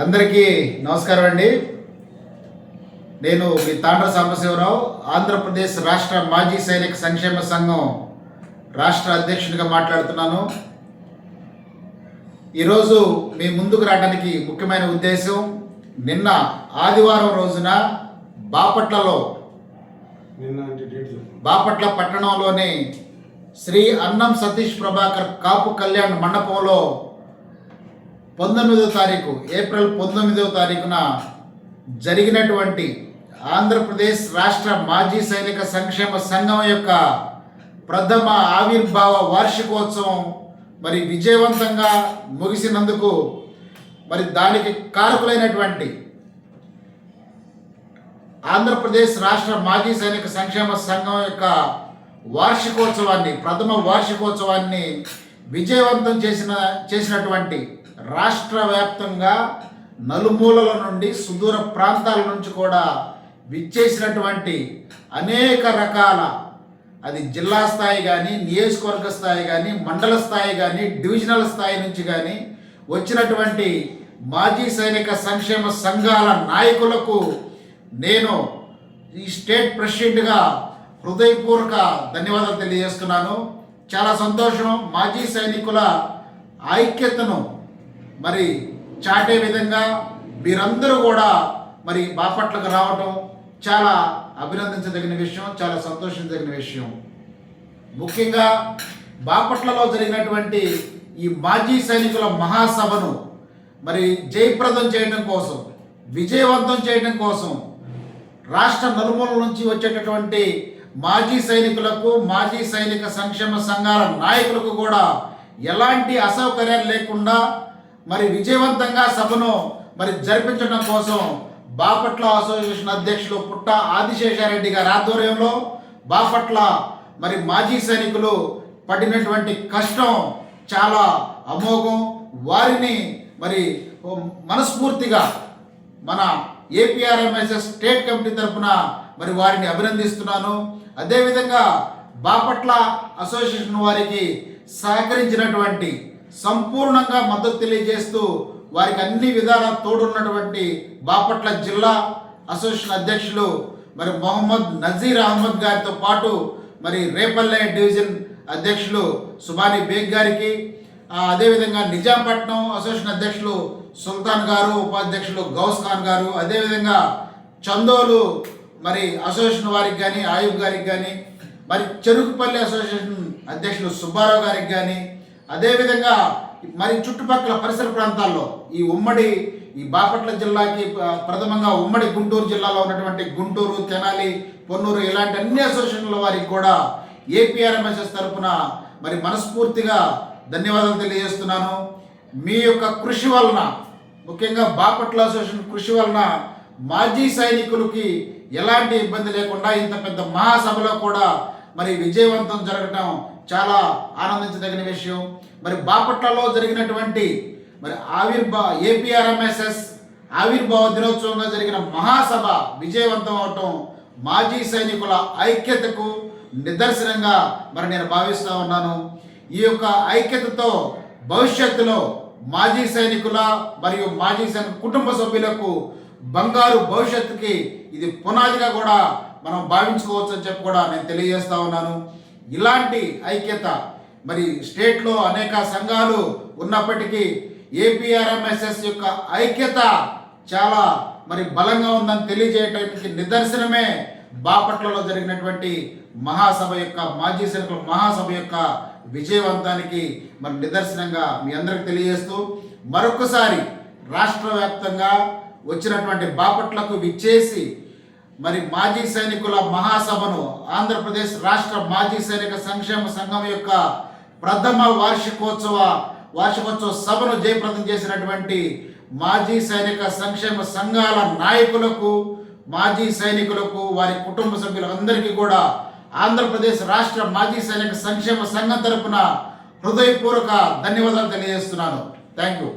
అందరికీ నమస్కారం అండి. నేను మీ తాండ్ర సాంబశివరావు, ఆంధ్రప్రదేశ్ రాష్ట్ర మాజీ సైనిక సంక్షేమ సంఘం రాష్ట్ర అధ్యక్షునిగా మాట్లాడుతున్నాను. ఈరోజు మీ ముందుకు రావడానికి ముఖ్యమైన ఉద్దేశం, నిన్న ఆదివారం రోజున బాపట్ల పట్టణంలోని శ్రీ అన్నం సతీష్ ప్రభాకర్ కాపు కళ్యాణ్ మండపంలో 19వ తారీఖు ఏప్రిల్ 19వ తారీఖున జరిగినటువంటి ఆంధ్రప్రదేశ్ రాష్ట్ర మాజీ సైనిక సంక్షేమ సంఘం యొక్క ప్రథమ ఆవిర్భావ వార్షికోత్సవం మరి విజయవంతంగా ముగిసినందుకు మరి దానికి కారకులైనటువంటి ఆంధ్రప్రదేశ్ రాష్ట్ర మాజీ సైనిక సంక్షేమ సంఘం యొక్క వార్షికోత్సవాన్ని, ప్రథమ వార్షికోత్సవాన్ని విజయవంతం చేసినటువంటి రాష్ట్ర వ్యాప్తంగా నలుమూలల నుండి సుదూర ప్రాంతాల నుంచి కూడా విచ్చేసినటువంటి అనేక రకాల, అది జిల్లా స్థాయి కానీ, నియోజకవర్గ స్థాయి కానీ, మండల స్థాయి కానీ, డివిజనల్ స్థాయి నుంచి కానీ వచ్చినటువంటి మాజీ సైనిక సంక్షేమ సంఘాల నాయకులకు నేను ఈ స్టేట్ ప్రెసిడెంట్గా హృదయపూర్వక ధన్యవాదాలు తెలియజేస్తున్నాను. చాలా సంతోషం. మాజీ సైనికుల ఐక్యతను మరి చాటే విధంగా మీరందరూ కూడా మరి బాపట్లకు రావటం చాలా అభినందించదగిన విషయం, చాలా సంతోషించదగిన విషయం. ముఖ్యంగా బాపట్లలో జరిగినటువంటి ఈ మాజీ సైనికుల మహాసభను మరి జయప్రదం చేయడం కోసం, విజయవంతం చేయడం కోసం రాష్ట్ర నలుమూల నుంచి వచ్చేటటువంటి మాజీ సైనికులకు, మాజీ సైనిక సంక్షేమ సంఘాల నాయకులకు కూడా ఎలాంటి అసౌకర్యాలు లేకుండా మరి విజయవంతంగా సభను మరి జరిపించడం కోసం బాపట్ల అసోసియేషన్ అధ్యక్షులు పుట్ట ఆదిశేషారెడ్డి గారి ఆధ్వర్యంలో బాపట్ల మరి మాజీ సైనికులు పడినటువంటి కష్టం చాలా అమోఘం. వారిని మరి మనస్ఫూర్తిగా మన ఏపీఆర్ఎంఎస్ఎస్ స్టేట్ కమిటీ తరఫున మరి వారిని అభినందిస్తున్నాను. అదేవిధంగా బాపట్ల అసోసియేషన్ వారికి సహకరించినటువంటి, సంపూర్ణంగా మద్దతు తెలియజేస్తూ వారికి అన్ని విధాలా తోడున్నటువంటి బాపట్ల జిల్లా అసోసియేషన్ అధ్యక్షులు మరి మొహమ్మద్ నజీర్ అహ్మద్ గారితో పాటు మరి రేపల్లె డివిజన్ అధ్యక్షులు సుబానీ బేగ్ గారికి, అదేవిధంగా నిజాంపట్నం అసోసియేషన్ అధ్యక్షులు సుల్తాన్ గారు, ఉపాధ్యక్షులు గౌస్ ఖాన్ గారు, అదేవిధంగా చందోలు మరి అసోసియేషన్ వారికి కానీ, ఆయుబ్ గారికి కానీ, మరి చెరుకుపల్లి అసోసియేషన్ అధ్యక్షులు సుబ్బారావు గారికి కానీ, అదేవిధంగా మరి చుట్టుపక్కల పరిసర ప్రాంతాల్లో ఈ బాపట్ల జిల్లాకి ప్రథమంగా ఉమ్మడి గుంటూరు జిల్లాలో ఉన్నటువంటి గుంటూరు, తెనాలి, పొన్నూరు ఇలాంటి అన్ని అసోసియేషన్ల వారికి కూడా ఏపీఆర్ఎంఎస్ఎస్ తరఫున మరి మనస్ఫూర్తిగా ధన్యవాదాలు తెలియజేస్తున్నాను. మీ యొక్క కృషి వలన, ముఖ్యంగా బాపట్ల అసోసియేషన్ కృషి వలన మాజీ సైనికులకి ఎలాంటి ఇబ్బంది లేకుండా ఇంత పెద్ద మహాసభలో కూడా మరి విజయవంతం జరగటం చాలా ఆనందించదగిన విషయం. మరి బాపట్లలో జరిగినటువంటి మరి ఏపీఆర్ఎంఎస్ఎస్ ఆవిర్భావ దినోత్సవంగా జరిగిన మహాసభ విజయవంతం అవటం మాజీ సైనికుల ఐక్యతకు నిదర్శనంగా మరి నేను భావిస్తూ ఉన్నాను. ఈ యొక్క ఐక్యతతో భవిష్యత్తులో మాజీ సైనికుల మరియు మాజీ సైనిక కుటుంబ సభ్యులకు బంగారు భవిష్యత్తుకి ఇది పునాదిగా కూడా మనం భావించుకోవచ్చు అని చెప్పి కూడా నేను తెలియజేస్తా ఉన్నాను. ఇలాంటి ఐక్యత మరి స్టేట్లో అనేక సంఘాలు ఉన్నప్పటికీ ఏపీఆర్ఎంఎస్ఎస్ యొక్క ఐక్యత చాలా మరి బలంగా ఉందని తెలియజేయడానికి నిదర్శనమే బాపట్లలో జరిగినటువంటి మహాసభ యొక్క, మాజీ సైనికుల మహాసభ యొక్క విజయవంతానికి మరి నిదర్శనంగా మీ అందరికి తెలియజేస్తూ, మరొకసారి రాష్ట్ర వ్యాప్తంగా వచ్చినటువంటి బాపట్లకు విచ్చేసి మరి మాజీ సైనికుల మహాసభను, ఆంధ్రప్రదేశ్ రాష్ట్ర మాజీ సైనిక సంక్షేమ సంఘం యొక్క ప్రథమ వార్షికోత్సవ సభను జయప్రదం చేసినటువంటి మాజీ సైనిక సంక్షేమ సంఘాల నాయకులకు, మాజీ సైనికులకు, వారి కుటుంబ సభ్యులందరికీ కూడా ఆంధ్రప్రదేశ్ రాష్ట్ర మాజీ సైనిక సంక్షేమ సంఘం తరపున హృదయపూర్వక ధన్యవాదాలు తెలియజేస్తున్నాను. Thank you.